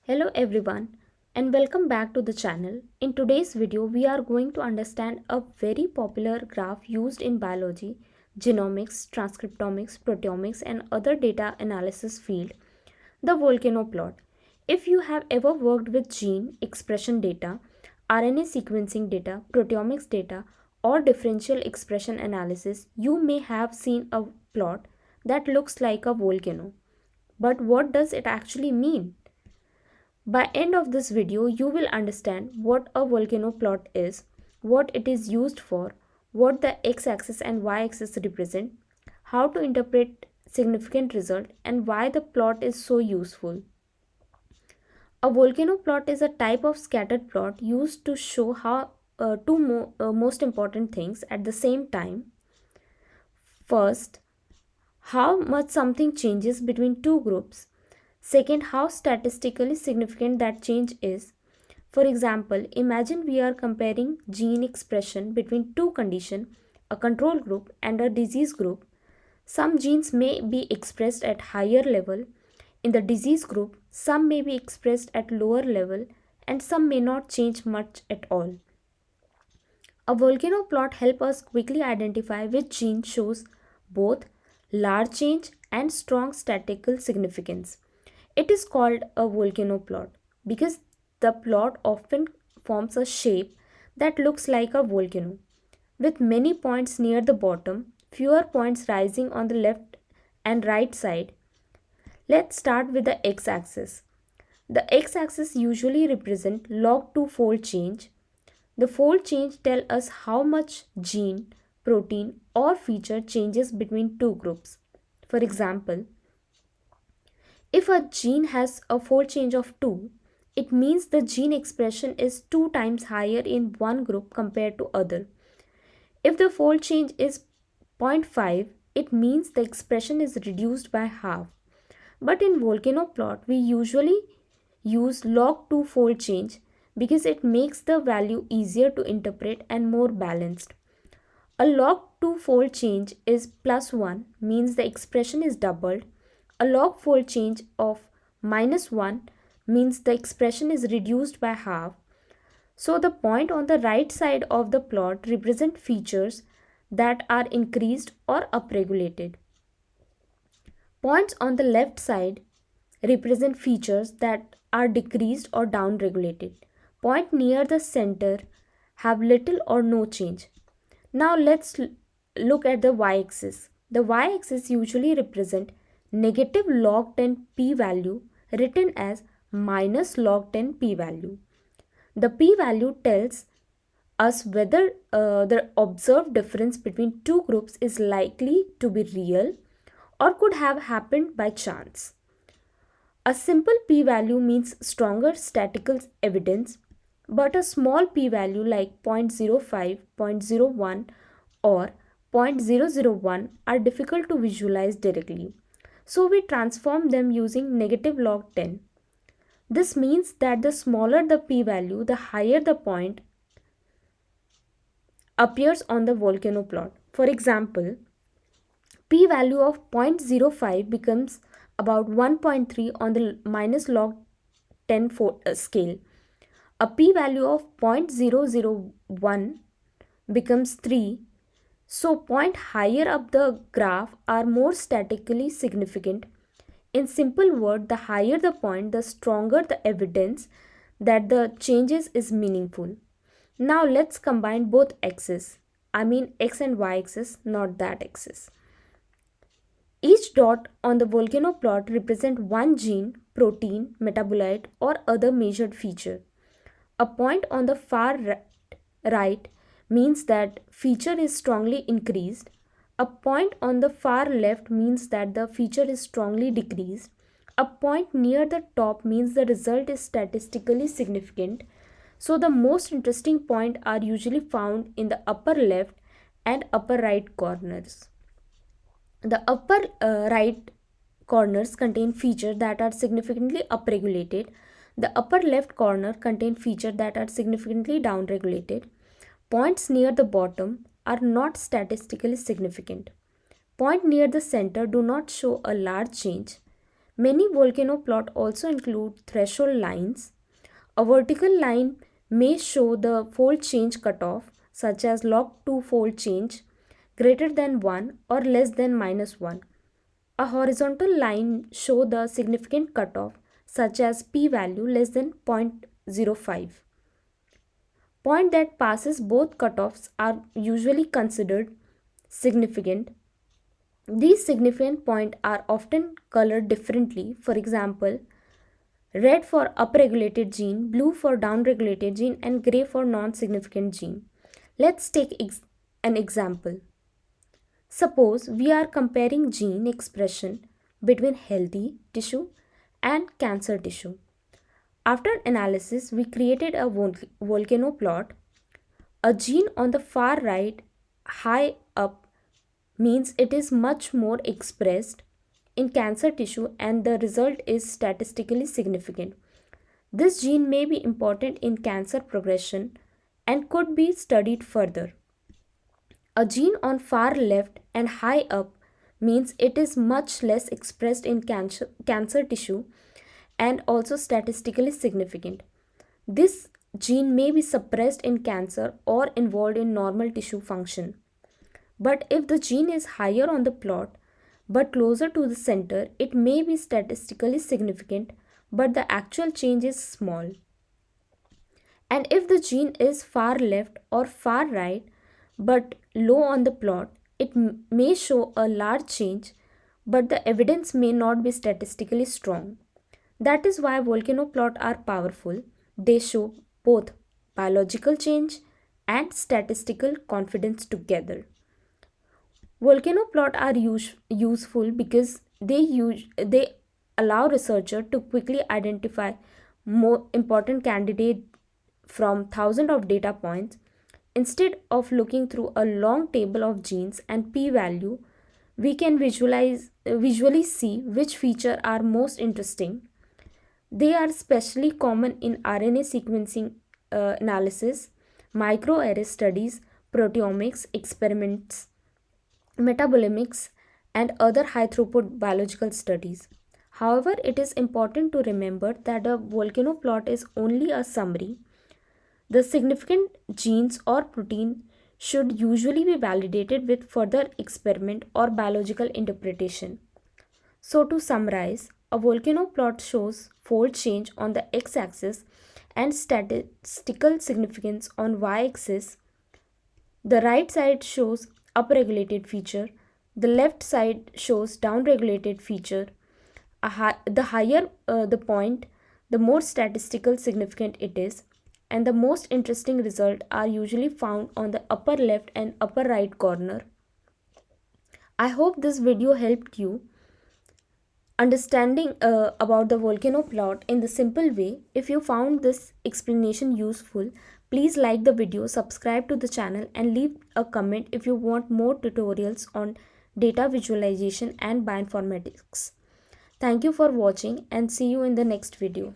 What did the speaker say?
Hello everyone and welcome back to the channel. In today's video, we are going to understand a very popular graph used in biology, genomics, transcriptomics, proteomics and other data analysis field, the volcano plot. If you have ever worked with gene expression data, RNA sequencing data, proteomics data or differential expression analysis, you may have seen a plot that looks like a volcano. But what does it actually mean? By end of this video, you will understand what a volcano plot is, what it is used for, what the x-axis and y-axis represent, how to interpret significant result, and why the plot is so useful. A volcano plot is a type of scattered plot used to show how two most important things at the same time. First, how much something changes between two groups. Second, how statistically significant that change is. For example, imagine we are comparing gene expression between two conditions, a control group and a disease group. Some genes may be expressed at higher level. In the disease group, some may be expressed at lower level and some may not change much at all. A volcano plot helps us quickly identify which gene shows both large change and strong statistical significance. It is called a volcano plot because the plot often forms a shape that looks like a volcano, with many points near the bottom, fewer points rising on the left and right side. Let's start with the x-axis. The x-axis usually represents log 2 fold change. The fold change tells us how much gene, protein or feature changes between two groups. For example, if a gene has a fold change of 2, it means the gene expression is 2 times higher in one group compared to other. If the fold change is zero point 0.5, it means the expression is reduced by half. But in volcano plot, we usually use log 2 fold change because it makes the value easier to interpret and more balanced. A log 2 fold change is plus 1 means the expression is doubled. A log fold change of minus 1 means the expression is reduced by half. So the point on the right side of the plot represent features that are increased or upregulated. Points on the left side represent features that are decreased or downregulated. Point near the center have little or no change. Now let's look at the y-axis. The y-axis usually represent negative log 10 p-value written as minus log 10 p-value. The p-value tells us whether the observed difference between two groups is likely to be real or could have happened by chance. A simple p-value means stronger statistical evidence, but a small p-value like 0.05, 0.01 or 0.001 are difficult to visualize directly. So we transform them using negative log 10. This means that the smaller the p-value, the higher the point appears on the volcano plot. For example, p-value of 0.05 becomes about 1.3 on the minus log 10 scale. A p-value of 0.001 becomes 3. So point higher up the graph are more statistically significant. In simple words, the higher the point, the stronger the evidence that the changes is meaningful. Now let's combine both axes. I mean x and y axis, not that axis. Each dot on the volcano plot represents one gene, protein, metabolite or other measured feature. A point on the far right means that feature is strongly increased. A point on the far left means that the feature is strongly decreased. A point near the top means the result is statistically significant. So the most interesting points are usually found in the upper left and upper right corners. The upper right corners contain features that are significantly upregulated. The upper left corner contain features that are significantly downregulated. Points near the bottom are not statistically significant. Points near the center do not show a large change. Many volcano plots also include threshold lines. A vertical line may show the fold change cutoff, such as log 2 fold change greater than 1 or less than -1. A horizontal line show the significant cutoff, such as p-value less than 0.05. Point that passes both cutoffs are usually considered significant. These significant points are often colored differently. For example, red for upregulated gene, blue for downregulated gene, and gray for non-significant gene. Let's take an example. Suppose we are comparing gene expression between healthy tissue and cancer tissue. After analysis, we created a volcano plot. A gene on the far right, high up, means it is much more expressed in cancer tissue and the result is statistically significant. This gene may be important in cancer progression and could be studied further. A gene on far left and high up means it is much less expressed in cancer tissue and also statistically significant. This gene may be suppressed in cancer or involved in normal tissue function. But if the gene is higher on the plot but closer to the center, it may be statistically significant, but the actual change is small. And if the gene is far left or far right but low on the plot, it may show a large change, but the evidence may not be statistically strong. That is why volcano plots are powerful. They show both biological change and statistical confidence together. Volcano plots are useful because they allow researchers to quickly identify more important candidates from thousands of data points. Instead of looking through a long table of genes and p-value, we can visually see which features are most interesting. They are especially common in RNA sequencing analysis, microarray studies, proteomics experiments, metabolomics, and other high throughput biological studies. However, it is important to remember that a volcano plot is only a summary. The significant genes or protein should usually be validated with further experiment or biological interpretation. So to summarize, a volcano plot shows fold change on the x-axis and statistical significance on y-axis. The right side shows upregulated feature, the left side shows downregulated feature. The higher the point, the more statistical significant it is, and the most interesting results are usually found on the upper left and upper right corner. I hope this video helped you understanding about the volcano plot in the simple way. If you found this explanation useful, please like the video, subscribe to the channel, and leave a comment if you want more tutorials on data visualization and bioinformatics. Thank you for watching and see you in the next video.